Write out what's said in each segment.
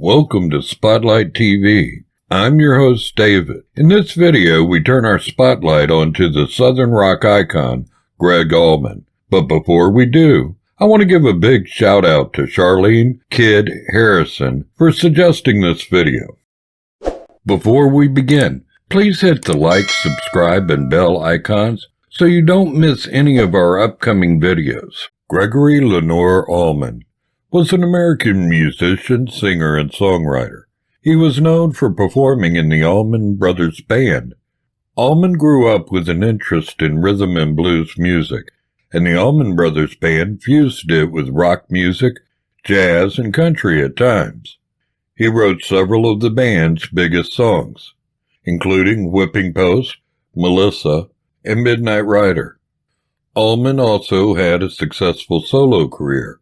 Welcome to Spotlight TV. I'm your host, David. In this video, we turn our spotlight onto the Southern rock icon, Gregg Allman. But before we do, I want to give a big shout out to Charlene Kidd Harrison for suggesting this video. Before we begin, please hit the like, subscribe, and bell icons so you don't miss any of our upcoming videos. Gregory Lenore Allman was an American musician, singer, and songwriter. He was known for performing in the Allman Brothers Band. Allman grew up with an interest in rhythm and blues music, and the Allman Brothers Band fused it with rock music, jazz, and country at times. He wrote several of the band's biggest songs, including Whipping Post, Melissa, and Midnight Rider. Allman also had a successful solo career,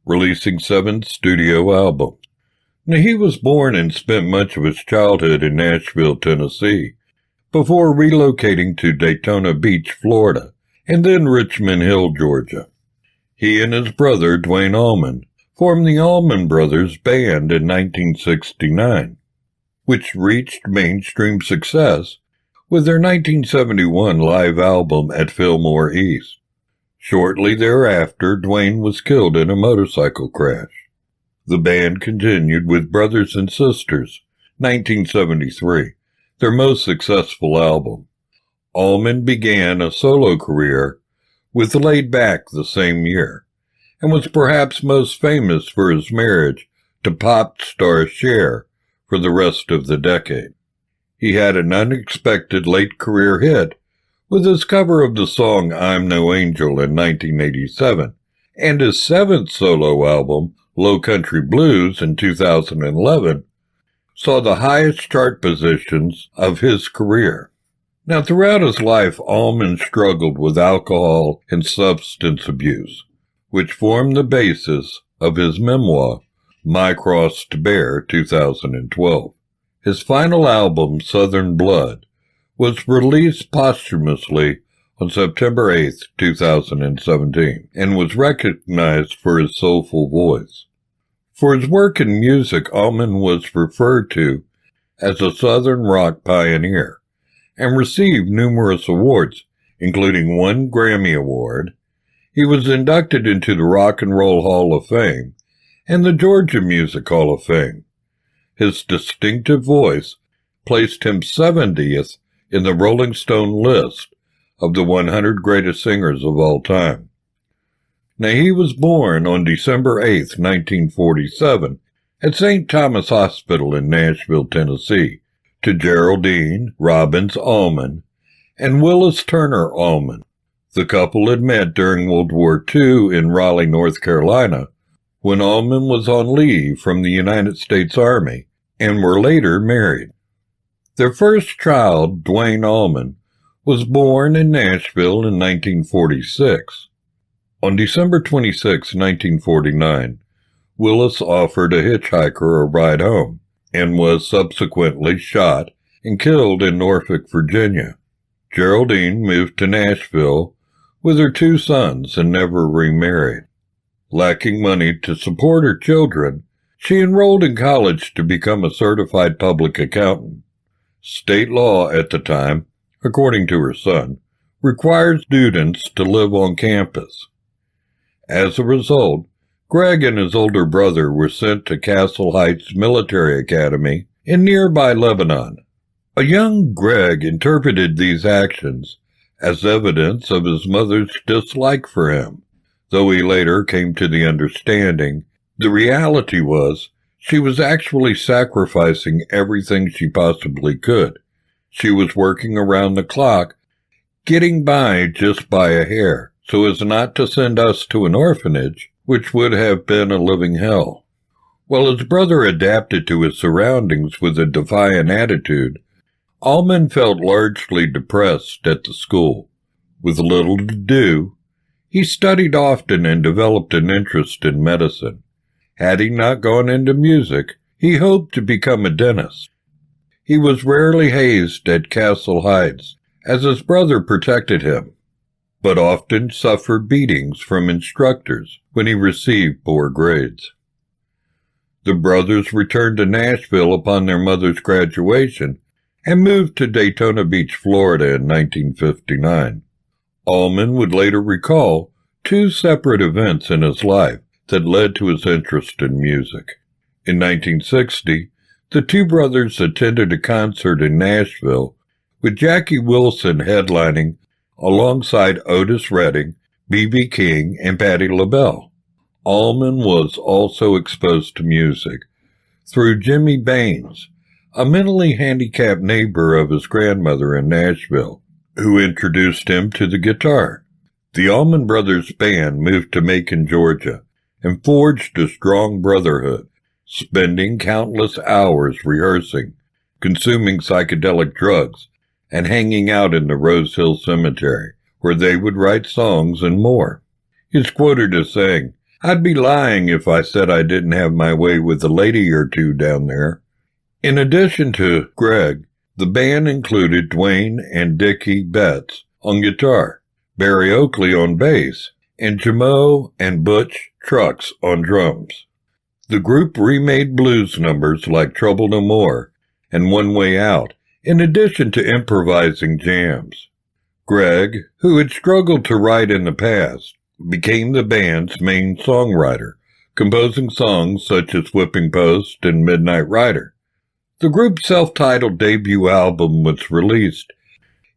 releasing 7 studio albums. Now, he was born and spent much of his childhood in Nashville, Tennessee, before relocating to Daytona Beach, Florida, and then Richmond Hill, Georgia. He and his brother, Duane Allman, formed the Allman Brothers Band in 1969, which reached mainstream success with their 1971 live album at Fillmore East. Shortly thereafter, Duane was killed in a motorcycle crash. The band continued with Brothers and Sisters, 1973, their most successful album. Allman began a solo career with Laid Back the same year, and was perhaps most famous for his marriage to pop star Cher for the rest of the decade. He had an unexpected late career hit with his cover of the song I'm No Angel in 1987, and his 7th solo album, Low Country Blues, in 2011, saw the highest chart positions of his career. Now, throughout his life, Allman struggled with alcohol and substance abuse, which formed the basis of his memoir, My Cross to Bear, 2012. His final album, Southern Blood, was released posthumously on September 8, 2017, and was recognized for his soulful voice. For his work in music, Allman was referred to as a Southern rock pioneer, and received numerous awards, including 1 Grammy Award. He was inducted into the Rock and Roll Hall of Fame and the Georgia Music Hall of Fame. His distinctive voice placed him 70th in the Rolling Stone list of the 100 greatest singers of all time. Now, he was born on December 8, 1947, at St. Thomas Hospital in Nashville, Tennessee, to Geraldine Robbins Allman and Willis Turner Allman. The couple had met during World War II in Raleigh, North Carolina, when Allman was on leave from the United States Army, and were later married. Their first child, Duane Allman, was born in Nashville in 1946. On December 26, 1949, Willis offered a hitchhiker a ride home, and was subsequently shot and killed in Norfolk, Virginia. Geraldine moved to Nashville with her 2 sons and never remarried. Lacking money to support her children, she enrolled in college to become a certified public accountant. State law at the time, according to her son, required students to live on campus. As a result, Gregg and his older brother were sent to Castle Heights Military Academy in nearby Lebanon. A young Gregg interpreted these actions as evidence of his mother's dislike for him, though he later came to the understanding the reality was she was actually sacrificing everything she possibly could. She was working around the clock, getting by just by a hair, so as not to send us to an orphanage, which would have been a living hell. While his brother adapted to his surroundings with a defiant attitude, Allman felt largely depressed at the school. With little to do, he studied often and developed an interest in medicine. Had he not gone into music, he hoped to become a dentist. He was rarely hazed at Castle Heights, as his brother protected him, but often suffered beatings from instructors when he received poor grades. The brothers returned to Nashville upon their mother's graduation and moved to Daytona Beach, Florida in 1959. Allman would later recall two separate events in his life that led to his interest in music. In 1960, the two brothers attended a concert in Nashville with Jackie Wilson headlining alongside Otis Redding, B.B. King, and Patti LaBelle. Allman was also exposed to music through Jimmy Baines, a mentally handicapped neighbor of his grandmother in Nashville, who introduced him to the guitar. The Allman Brothers Band moved to Macon, Georgia, and forged a strong brotherhood, spending countless hours rehearsing, consuming psychedelic drugs, and hanging out in the Rose Hill Cemetery, where they would write songs and more. He's quoted as saying, "I'd be lying if I said I didn't have my way with a lady or two down there." In addition to Gregg, the band included Dwayne and Dickie Betts on guitar, Barry Oakley on bass, and Jamo and Butch Trucks on drums. The group remade blues numbers like Trouble No More and One Way Out, in addition to improvising jams. Gregg, who had struggled to write in the past, became the band's main songwriter, composing songs such as Whipping Post and Midnight Rider. The group's self-titled debut album was released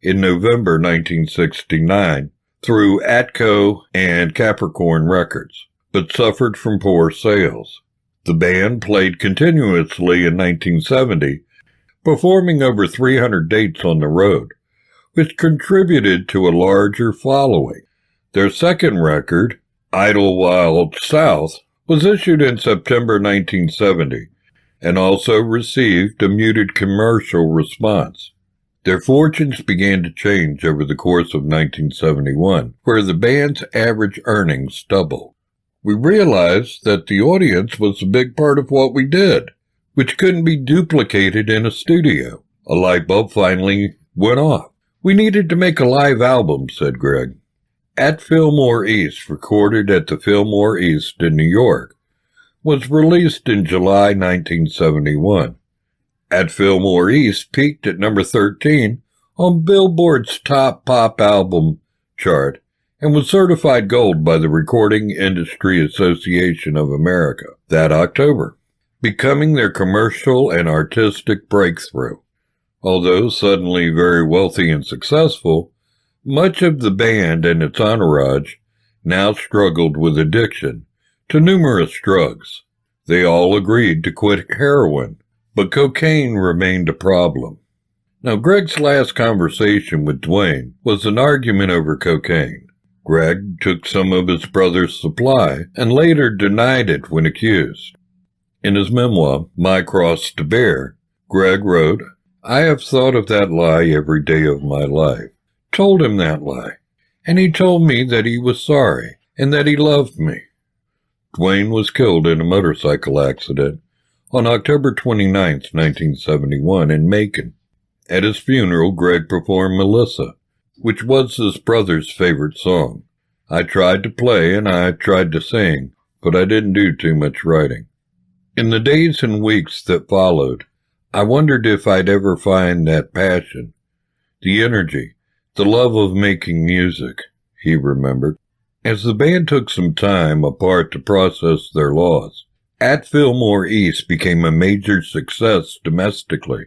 in November 1969 through Atco and Capricorn Records, but suffered from poor sales. The band played continuously in 1970, performing over 300 dates on the road, which contributed to a larger following. Their second record, Idlewild South, was issued in September 1970 and also received a muted commercial response. Their fortunes began to change over the course of 1971, where the band's average earnings doubled. We realized that the audience was a big part of what we did, which couldn't be duplicated in a studio. A light bulb finally went off. "We needed to make a live album," said Gregg. At Fillmore East, recorded at the Fillmore East in New York, was released in July 1971. At Fillmore East peaked at number 13 on Billboard's top pop album chart and was certified gold by the Recording Industry Association of America that October, becoming their commercial and artistic breakthrough. Although suddenly very wealthy and successful, much of the band and its entourage now struggled with addiction to numerous drugs. They all agreed to quit heroin, but cocaine remained a problem. Now, Gregg's last conversation with Dwayne was an argument over cocaine. Gregg took some of his brother's supply and later denied it when accused. In his memoir, My Cross to Bear, Gregg wrote, "I have thought of that lie every day of my life. Told him that lie, and he told me that he was sorry and that he loved me." Dwayne was killed in a motorcycle accident on October 29, 1971 in Macon. At his funeral, Gregg performed Melissa, which was his brother's favorite song. "I tried to play and I tried to sing, but I didn't do too much writing." In the days and weeks that followed, I wondered if I'd ever find that passion, the energy, the love of making music, he remembered. As the band took some time apart to process their loss, At Fillmore East became a major success domestically.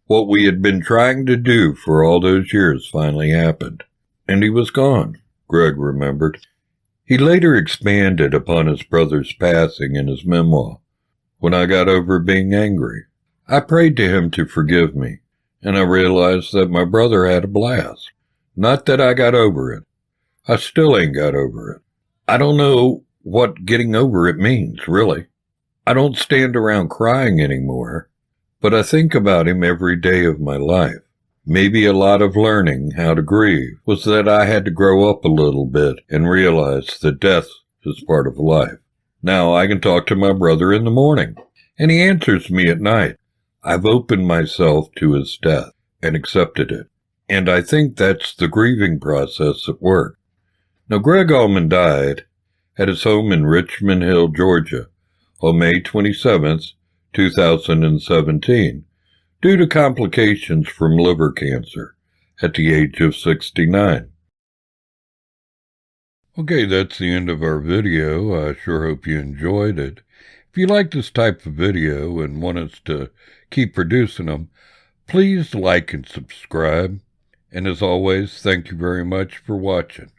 What we had been trying to do for all those years finally happened. And he was gone, Gregg remembered. He later expanded upon his brother's passing in his memoir. "When I got over being angry, I prayed to him to forgive me, and I realized that my brother had a blast. Not that I got over it. I still ain't got over it. I don't know what getting over it means, really. I don't stand around crying anymore, but I think about him every day of my life. Maybe a lot of learning how to grieve was that I had to grow up a little bit and realize that death is part of life. Now I can talk to my brother in the morning, and he answers me at night. I've opened myself to his death and accepted it, and I think that's the grieving process at work." Now, Gregg Allman died at his home in Richmond Hill, Georgia, on May 27, 2017, due to complications from liver cancer at the age of 69. Okay, that's the end of our video. I sure hope you enjoyed it. If you like this type of video and want us to keep producing them, please like and subscribe. And as always, thank you very much for watching.